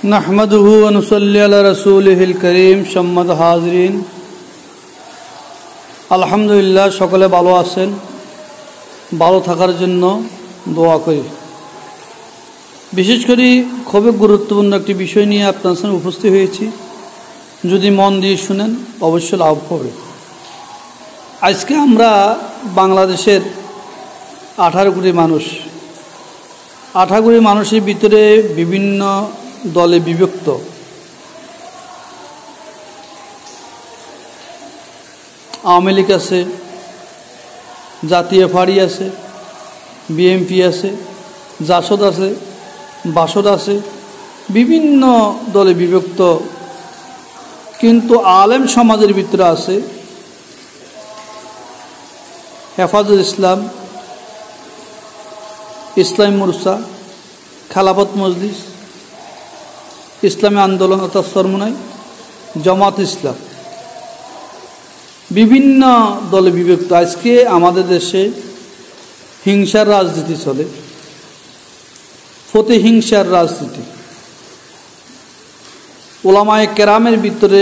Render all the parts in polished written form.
नहमदुहु व नुसल्ली अला रसूलिहिल करीम सम्मद हाज़रीन আলহামদুলিল্লাহ সকলে ভালো আছেন ভালো থাকার জন্য দোয়া করি বিশেষ করে খুবই গুরুত্বপূর্ণ একটি বিষয় নিয়ে আপনাদের সামনে উপস্থিত হয়েছি যদি মন দিয়ে শুনেন অবশ্যই লাভ হবে আজকে আমরা বাংলাদেশের 18 কোটি মানুষের ভিতরে বিভিন্ন দলে বিভক্ত আওয়ামী লীগ আছে জাতীয় পার্টি আছে বিএনপি আছে জাসদ আছে বাসদ আছে বিভিন্ন দলে বিভক্ত কিন্তু আলেম সমাজের ভিতরে আছে হেফাজত ইসলাম ইসলামী মোর্চা খেলাফত মজলিস ইসলামী আন্দোলন অর্থাৎ চরমোনাই জামাত ইসলাম বিভিন্ন দলে বিভক্ত আজকে আমাদের দেশে হিংসার রাজনীতি চলে প্রতিহিংসার রাজনীতি উলামায়ে কেরামের ভিতরে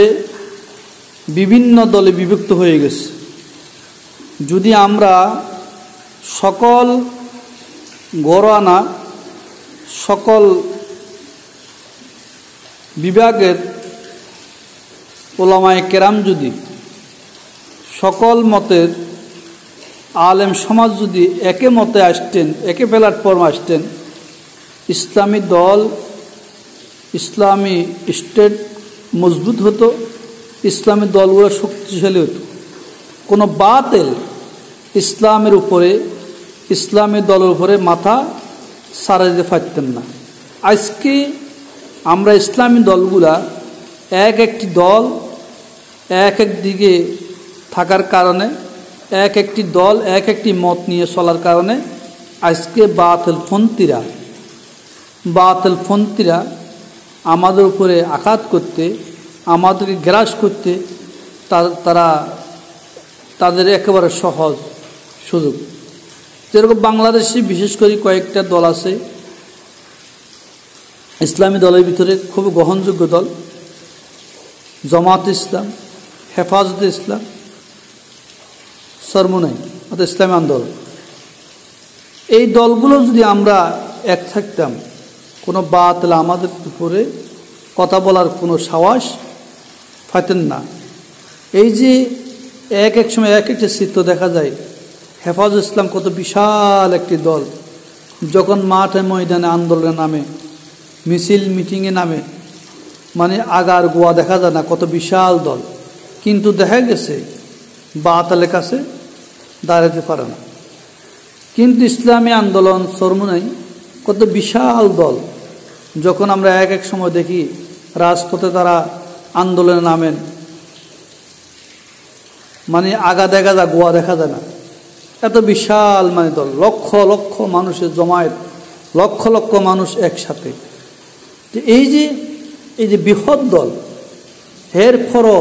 বিভিন্ন দলে বিভক্ত হয়ে গেছে যদি আমরা সকল ঘরানা সকল বিভাগের উলামায়ে কেরাম যদি সকল মতের আলেম সমাজ যদি একে মতে আসতেন একে প্ল্যাটফর্মে আসতেন ইসলামী দল ইসলামী স্টেট মজবুত হতো ইসলামী দলগুলো শক্তিশালী হতো কোনো বাতিল ইসলামের উপরে ইসলামী দলের উপরে মাথা সারা দিতে পারতেন না আজকে আমরা ইসলামী দলগুলা একটি দল এক দিকে থাকার কারণে একটি দল একটি মত নিয়ে চলার কারণে আজকে বাতিলপন্থীরা আমাদের উপরে আঘাত করতে আমাদেরকে গ্রাস করতে তারা তাদের একেবারে সহজ সুযোগ যেরকম বাংলাদেশে বিশেষ করে কয়েকটা দল আছে ইসলামী দলের ভিতরে খুব গ্রহণযোগ্য দল জামাত ইসলাম হেফাজত ইসলাম চরমোনাই অর্থাৎ ইসলামী আন্দোলন এই দলগুলো যদি আমরা এক থাকতাম কোনো বাতিল আমাদের উপরে কথা বলার কোনো সাহস পাইতেন না এই যে এক সময় একটা চিত্র দেখা যায় হেফাজত ইসলাম কত বিশাল একটি দল যখন মাঠে ময়দানে আন্দোলনের নামে মিছিল মিটিংয়ে নামে মানে আগার গোয়া দেখা যায় না কত বিশাল দল কিন্তু দেখা গেছে বাতিলের কাছে দাঁড়াতে পারে না কিন্তু ইসলামী আন্দোলন চরমোনাই কত বিশাল দল যখন আমরা এক সময় দেখি রাজপথে তারা আন্দোলনে নামেন মানে আগা দেখা যায় গোয়া দেখা যায় না এত বিশাল মানে দল লক্ষ লক্ষ মানুষের জমায়েত লক্ষ লক্ষ মানুষ একসাথে এই যে বৃহৎ দল এর পরও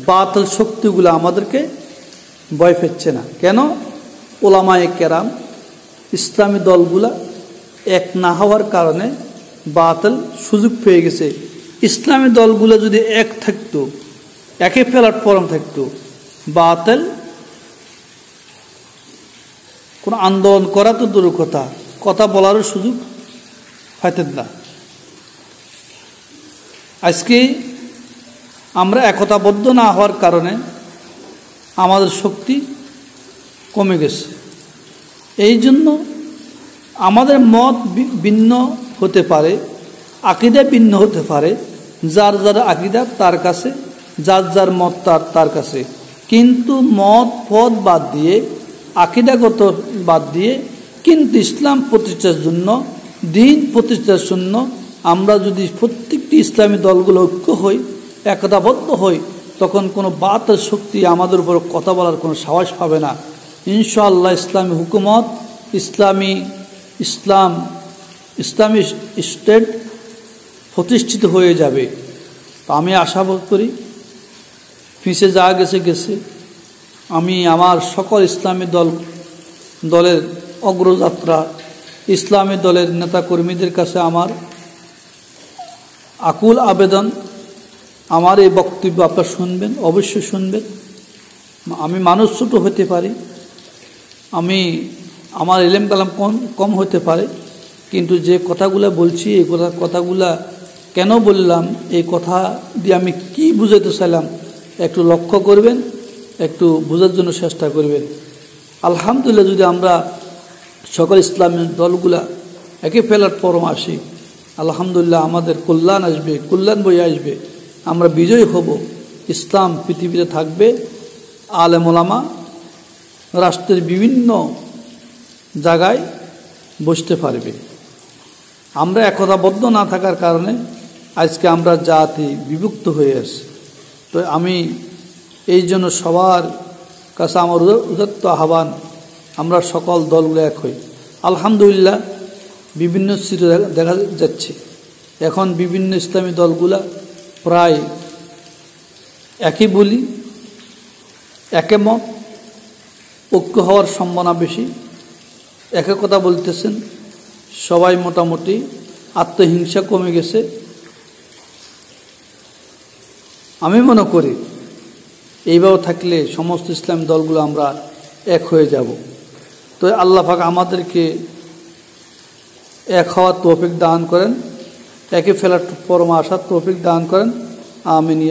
বাতিল শক্তিগুলো আমাদেরকে ভয় পেচ্ছে না কেন উলামায়ে কেরাম ইসলামী দলগুলা এক না হওয়ার কারণে বাতিল সুযোগ পেয়ে গেছে ইসলামী দলগুলো যদি এক থাকতো একে প্ল্যাটফর্ম থাকতো বাতিল কোনো আন্দোলন করা তো দূরের কথা বলারও সুযোগ পাইতেন না আজকে আমরা একতাবদ্ধ না হওয়ার কারণে আমাদের শক্তি কমে গেছে এই জন্য আমাদের মত ভিন্ন হতে পারে আকীদা ভিন্ন হতে পারে যার যার আকীদা তার কাছে যার যার মত তার কাছে কিন্তু মত পথ বাদ দিয়ে আকীদাগত বাদ দিয়ে কিন্তু ইসলাম প্রতিষ্ঠার জন্য দ্বীন প্রতিষ্ঠার জন্য আমরা যদি প্রত্যেকটি ইসলামী দলগুলো ঐক্য হই একতাবদ্ধ হই তখন কোনো বাতিল শক্তি আমাদের উপর কথা বলার কোনো সাহস পাবে না ইনশাআল্লাহ ইসলামী হুকুমত ইসলামী স্টেট প্রতিষ্ঠিত হয়ে যাবে তো আমি আশাবাদ করি পিছে যা গেছে আমি আমার সকল ইসলামী দলের অগ্রযাত্রা ইসলামী দলের নেতা কর্মীদের কাছে আমার আকুল আবেদন, আমার এই বক্তব্য আপনারা শুনবেন, অবশ্যই শুনবেন। আমি মানুষ ছোট হতে পারি, আমার ইলম কালাম কম হতে পারে, কিন্তু যে কথাগুলো বলছি এই কথাগুলা কেন বললাম, এই কথা দিয়ে আমি কি বুঝাতে চাইলাম একটু লক্ষ্য করবেন, একটু বোঝার জন্য চেষ্টা করবেন। আলহামদুলিল্লাহ, যদি আমরা সকল ইসলামী দলগুলা একই প্ল্যাটফর্ম আসি, আলহামদুলিল্লাহ আমাদের কল্যাণ আসবে, কল্যাণ বয়ে আসবে, আমরা বিজয়ী হব। ইসলাম পৃথিবীতে থাকবে, আলেম ওলামা রাষ্ট্রের বিভিন্ন জায়গায় বসতে পারবে। আমরা একতাবদ্ধ না থাকার কারণে আজকে আমরা জাতি বিভক্ত হয়ে আছি। তো আমি এই জন্য সবার কাছে আমার উদাত্ত আহ্বান, আমরা সকল দলগুলো এক হই। আলহামদুলিল্লাহ বিভিন্ন চিত্র দেখা যাচ্ছে, এখন বিভিন্ন ইসলামী দলগুলা প্রায় একই বলি, একে মত, ঐক্য হওয়ার সম্ভাবনা বেশি, একে কথা বলতেছেন, সবাই মোটামুটি আত্মহিংসা কমে গেছে। আমি মনে করি এইভাবে থাকলে সমস্ত ইসলামী দলগুলো আমরা এক হয়ে যাব। তো আল্লাহ পাক আমাদেরকে এক হওয়ার তৌফিক দান করেন, একে ফেলার পরমা আসার তৌফিক দান করেন। আমিন।